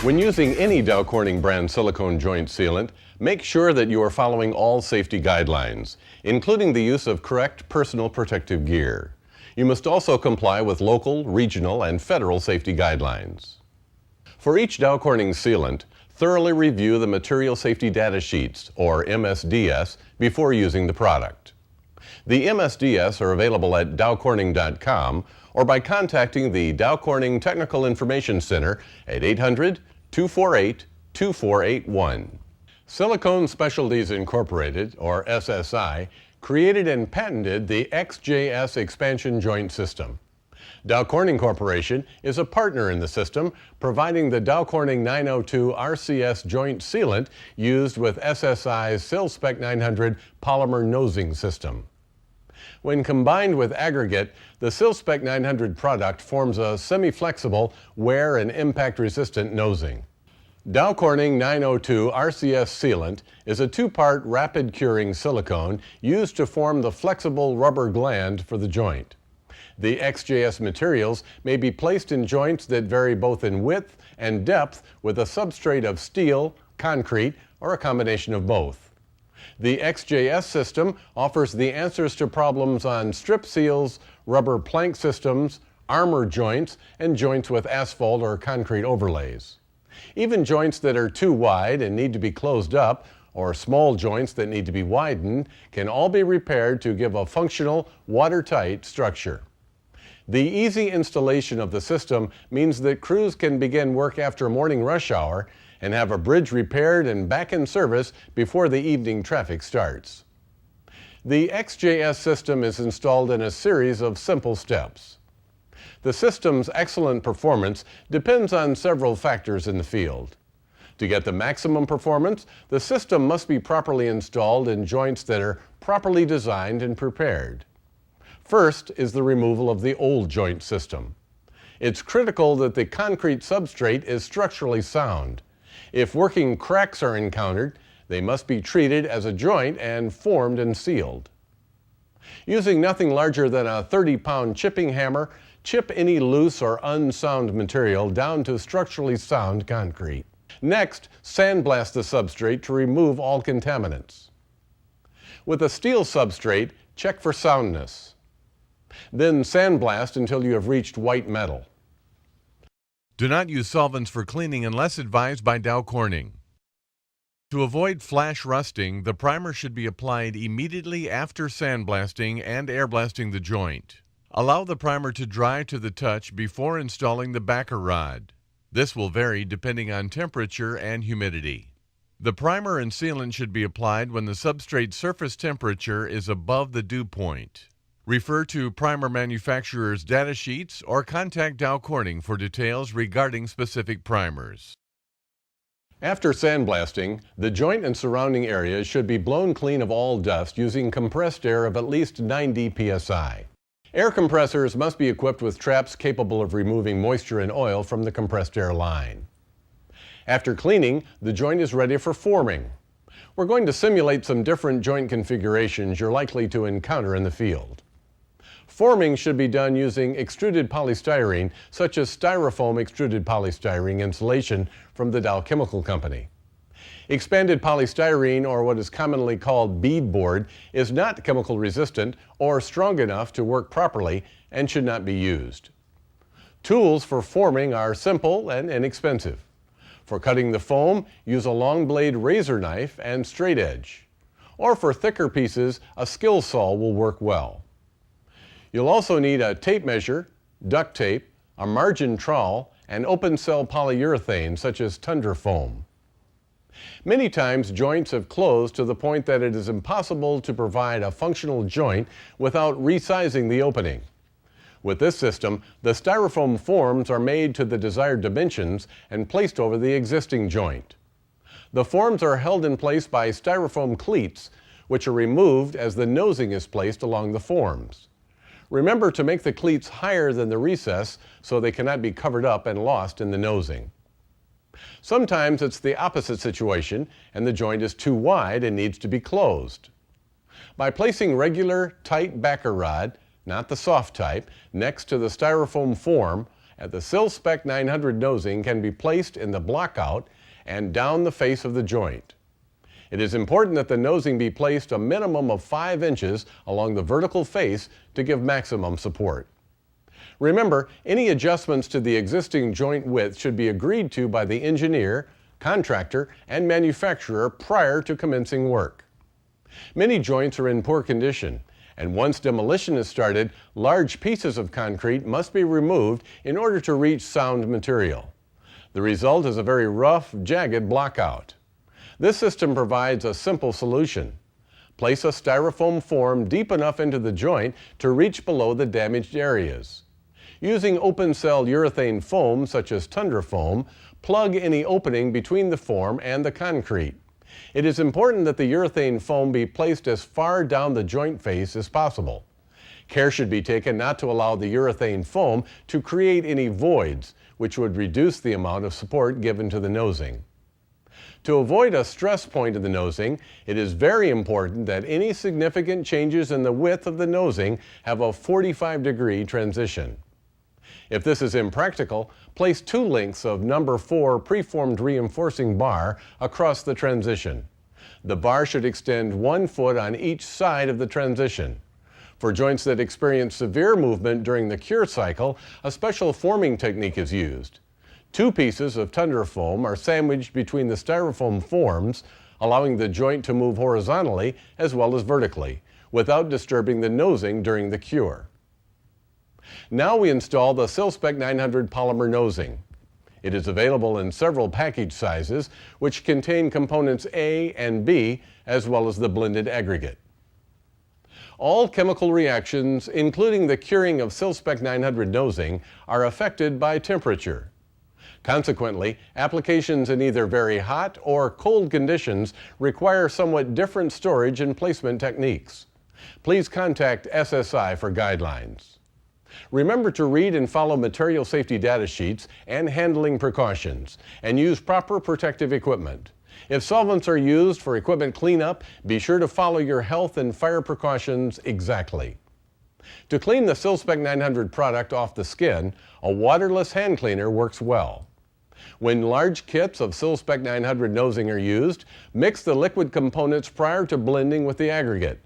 When using any Dow Corning brand silicone joint sealant, make sure that you are following all safety guidelines, including the use of correct personal protective gear. You must also comply with local, regional, and federal safety guidelines. For each Dow Corning sealant, thoroughly review the Material Safety Data Sheets, or MSDS, before using the product. The MSDS are available at dowcorning.com or by contacting the Dow Corning Technical Information Center at 800-248-2481. Silicone Specialties Incorporated, or SSI, created and patented the XJS expansion joint system. Dow Corning Corporation is a partner in the system, providing the Dow Corning 902 RCS joint sealant used with SSI's Sill Spec 900 polymer nosing system. When combined with aggregate, the Sill Spec 900 product forms a semi-flexible, wear and impact-resistant nosing. Dow Corning 902 RCS sealant is a two-part rapid curing silicone used to form the flexible rubber gland for the joint. The XJS materials may be placed in joints that vary both in width and depth with a substrate of steel, concrete, or a combination of both. The XJS system offers the answers to problems on strip seals, rubber plank systems, armor joints, and joints with asphalt or concrete overlays. Even joints that are too wide and need to be closed up, or small joints that need to be widened, can all be repaired to give a functional, watertight structure. The easy installation of the system means that crews can begin work after morning rush hour and have a bridge repaired and back in service before the evening traffic starts. The XJS system is installed in a series of simple steps. The system's excellent performance depends on several factors in the field. To get the maximum performance, the system must be properly installed in joints that are properly designed and prepared. First is the removal of the old joint system. It's critical that the concrete substrate is structurally sound. If working cracks are encountered, they must be treated as a joint and formed and sealed. Using nothing larger than a 30-pound chipping hammer, chip any loose or unsound material down to structurally sound concrete. Next, sandblast the substrate to remove all contaminants. With a steel substrate, check for soundness. Then sandblast until you have reached white metal. Do not use solvents for cleaning unless advised by Dow Corning. To avoid flash rusting, the primer should be applied immediately after sandblasting and airblasting the joint. Allow the primer to dry to the touch before installing the backer rod. This will vary depending on temperature and humidity. The primer and sealant should be applied when the substrate surface temperature is above the dew point. Refer to primer manufacturer's data sheets or contact Dow Corning for details regarding specific primers. After sandblasting, the joint and surrounding areas should be blown clean of all dust using compressed air of at least 90 psi. Air compressors must be equipped with traps capable of removing moisture and oil from the compressed air line. After cleaning, the joint is ready for forming. We're going to simulate some different joint configurations you're likely to encounter in the field. Forming should be done using extruded polystyrene, such as styrofoam extruded polystyrene insulation from the Dow Chemical Company. Expanded polystyrene, or what is commonly called beadboard, is not chemical resistant or strong enough to work properly and should not be used. Tools for forming are simple and inexpensive. For cutting the foam, use a long blade razor knife and straight edge. Or for thicker pieces, a skill saw will work well. You'll also need a tape measure, duct tape, a margin trowel, and open cell polyurethane such as tundra foam. Many times joints have closed to the point that it is impossible to provide a functional joint without resizing the opening. With this system, the styrofoam forms are made to the desired dimensions and placed over the existing joint. The forms are held in place by styrofoam cleats, which are removed as the nosing is placed along the forms. Remember to make the cleats higher than the recess so they cannot be covered up and lost in the nosing. Sometimes it's the opposite situation and the joint is too wide and needs to be closed. By placing regular, tight backer rod, not the soft type, next to the styrofoam form at the sill spec 900 nosing can be placed in the blockout and down the face of the joint. It is important that the nosing be placed a minimum of 5 inches along the vertical face to give maximum support. Remember, any adjustments to the existing joint width should be agreed to by the engineer, contractor, and manufacturer prior to commencing work. Many joints are in poor condition, and once demolition is started, large pieces of concrete must be removed in order to reach sound material. The result is a very rough, jagged blockout. This system provides a simple solution. Place a styrofoam form deep enough into the joint to reach below the damaged areas. Using open-cell urethane foam such as tundra foam, plug any opening between the form and the concrete. It is important that the urethane foam be placed as far down the joint face as possible. Care should be taken not to allow the urethane foam to create any voids, which would reduce the amount of support given to the nosing. To avoid a stress point in the nosing, it is very important that any significant changes in the width of the nosing have a 45-degree transition. If this is impractical, place 2 lengths of number 4 preformed reinforcing bar across the transition. The bar should extend 1 foot on each side of the transition. For joints that experience severe movement during the cure cycle, a special forming technique is used. 2 pieces of tundra foam are sandwiched between the styrofoam forms, allowing the joint to move horizontally as well as vertically, without disturbing the nosing during the cure. Now we install the sill spec 900 polymer nosing. It is available in several package sizes, which contain components A and B, as well as the blended aggregate. All chemical reactions, including the curing of sill spec 900 nosing, are affected by temperature. Consequently, applications in either very hot or cold conditions require somewhat different storage and placement techniques. Please contact SSI for guidelines. Remember to read and follow material safety data sheets and handling precautions, and use proper protective equipment. If solvents are used for equipment cleanup, be sure to follow your health and fire precautions exactly. To clean the sill spec 900 product off the skin, a waterless hand cleaner works well. When large kits of sill spec 900 nosing are used, mix the liquid components prior to blending with the aggregate.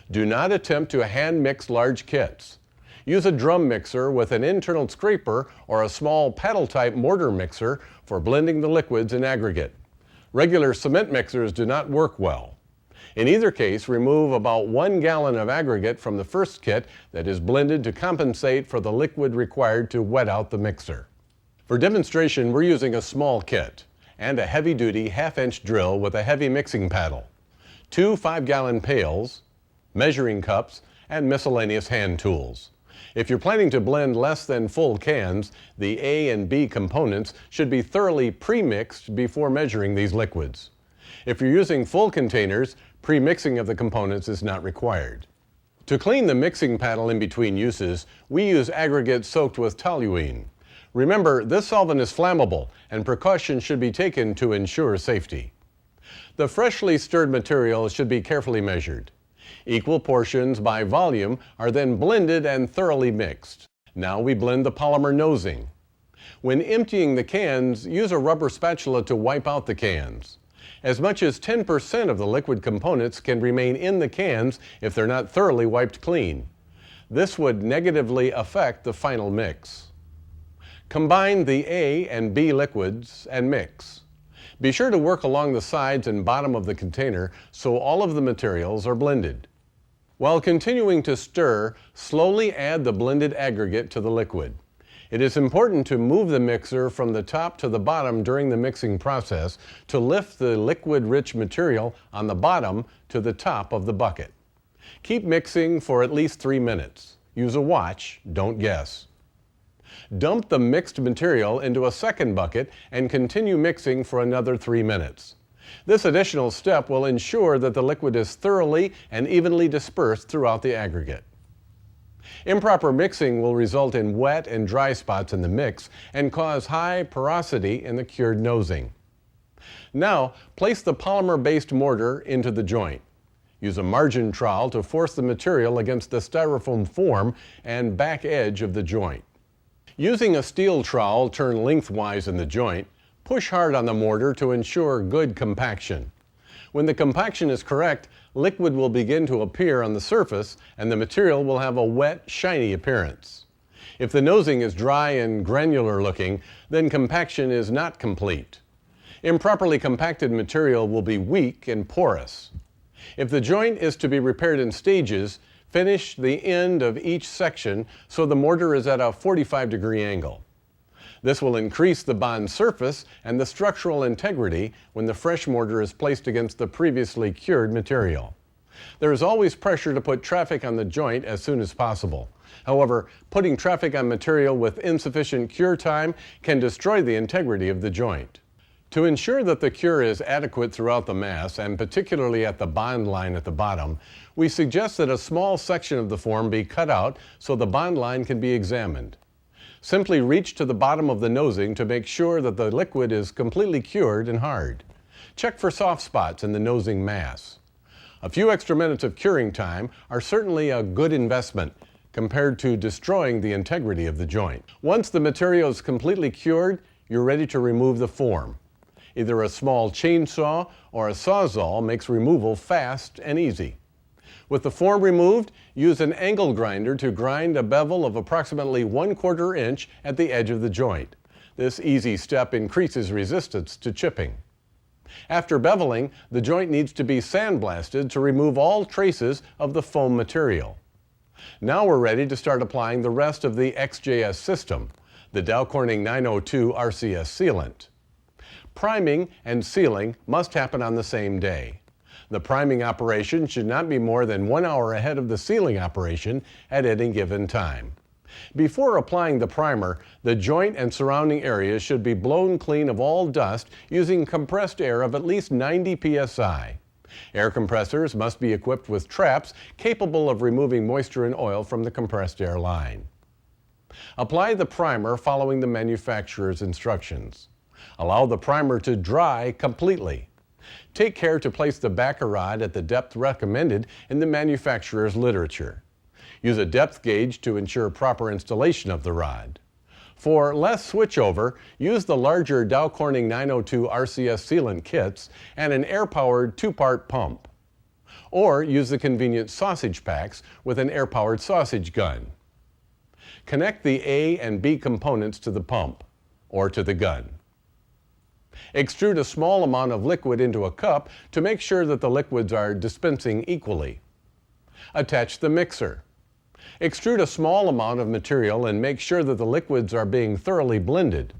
Do not attempt to hand mix large kits. Use a drum mixer with an internal scraper or a small paddle-type mortar mixer for blending the liquids in aggregate. Regular cement mixers do not work well. In either case, remove about 1 gallon of aggregate from the first kit that is blended to compensate for the liquid required to wet out the mixer. For demonstration, we're using a small kit and a heavy-duty half-inch drill with a heavy mixing paddle, 2 5-gallon pails, measuring cups, and miscellaneous hand tools. If you're planning to blend less than full cans, the A and B components should be thoroughly pre-mixed before measuring these liquids. If you're using full containers, pre-mixing of the components is not required. To clean the mixing paddle in between uses, we use aggregate soaked with toluene. Remember, this solvent is flammable, and precautions should be taken to ensure safety. The freshly stirred material should be carefully measured. Equal portions by volume are then blended and thoroughly mixed. Now we blend the polymer nosing. When emptying the cans, use a rubber spatula to wipe out the cans. As much as 10% of the liquid components can remain in the cans if they're not thoroughly wiped clean. This would negatively affect the final mix. Combine the A and B liquids and mix. Be sure to work along the sides and bottom of the container so all of the materials are blended. While continuing to stir, slowly add the blended aggregate to the liquid. It is important to move the mixer from the top to the bottom during the mixing process to lift the liquid-rich material on the bottom to the top of the bucket. Keep mixing for at least 3 minutes. Use a watch, don't guess. Dump the mixed material into a second bucket and continue mixing for another 3 minutes. This additional step will ensure that the liquid is thoroughly and evenly dispersed throughout the aggregate. Improper mixing will result in wet and dry spots in the mix and cause high porosity in the cured nosing. Now, place the polymer-based mortar into the joint. Use a margin trowel to force the material against the styrofoam form and back edge of the joint. Using a steel trowel turned lengthwise in the joint, push hard on the mortar to ensure good compaction. When the compaction is correct, liquid will begin to appear on the surface and the material will have a wet, shiny appearance. If the nosing is dry and granular looking, then compaction is not complete. Improperly compacted material will be weak and porous. If the joint is to be repaired in stages, finish the end of each section so the mortar is at a 45-degree angle. This will increase the bond surface and the structural integrity when the fresh mortar is placed against the previously cured material. There is always pressure to put traffic on the joint as soon as possible. However, putting traffic on material with insufficient cure time can destroy the integrity of the joint. To ensure that the cure is adequate throughout the mass, and particularly at the bond line at the bottom, we suggest that a small section of the form be cut out so the bond line can be examined. Simply reach to the bottom of the nosing to make sure that the liquid is completely cured and hard. Check for soft spots in the nosing mass. A few extra minutes of curing time are certainly a good investment compared to destroying the integrity of the joint. Once the material is completely cured, you're ready to remove the form. Either a small chainsaw or a sawzall makes removal fast and easy. With the form removed, use an angle grinder to grind a bevel of approximately 1/4 inch at the edge of the joint. This easy step increases resistance to chipping. After beveling, the joint needs to be sandblasted to remove all traces of the foam material. Now we're ready to start applying the rest of the XJS system, the Dow Corning 902 RCS sealant. Priming and sealing must happen on the same day. The priming operation should not be more than 1 hour ahead of the sealing operation at any given time. Before applying the primer, the joint and surrounding areas should be blown clean of all dust using compressed air of at least 90 psi. Air compressors must be equipped with traps capable of removing moisture and oil from the compressed air line. Apply the primer following the manufacturer's instructions. Allow the primer to dry completely. Take care to place the backer rod at the depth recommended in the manufacturer's literature. Use a depth gauge to ensure proper installation of the rod. For less switchover, use the larger Dow Corning 902 RCS sealant kits and an air-powered 2-part pump. Or use the convenient sausage packs with an air-powered sausage gun. Connect the A and B components to the pump or to the gun. Extrude a small amount of liquid into a cup to make sure that the liquids are dispensing equally. Attach the mixer. Extrude a small amount of material and make sure that the liquids are being thoroughly blended.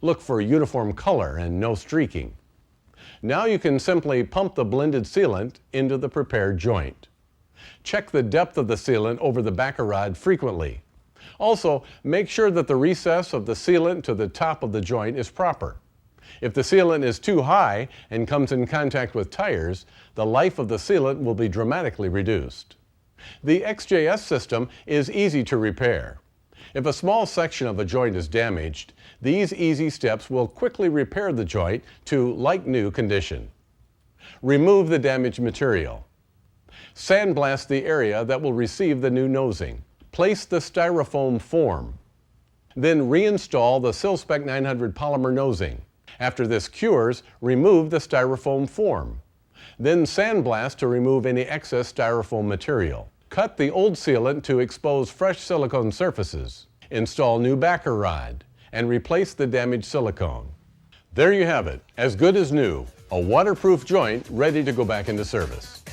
Look for uniform color and no streaking. Now you can simply pump the blended sealant into the prepared joint. Check the depth of the sealant over the backer rod frequently. Also, make sure that the recess of the sealant to the top of the joint is proper. If the sealant is too high and comes in contact with tires, the life of the sealant will be dramatically reduced. The XJS system is easy to repair. If a small section of a joint is damaged, these easy steps will quickly repair the joint to like-new condition. Remove the damaged material. Sandblast the area that will receive the new nosing. Place the styrofoam form. Then reinstall the Sill Spec 900 polymer nosing. After this cures, remove the styrofoam form. Then sandblast to remove any excess styrofoam material. Cut the old sealant to expose fresh silicone surfaces. Install new backer rod and replace the damaged silicone. There you have it, as good as new, a waterproof joint ready to go back into service.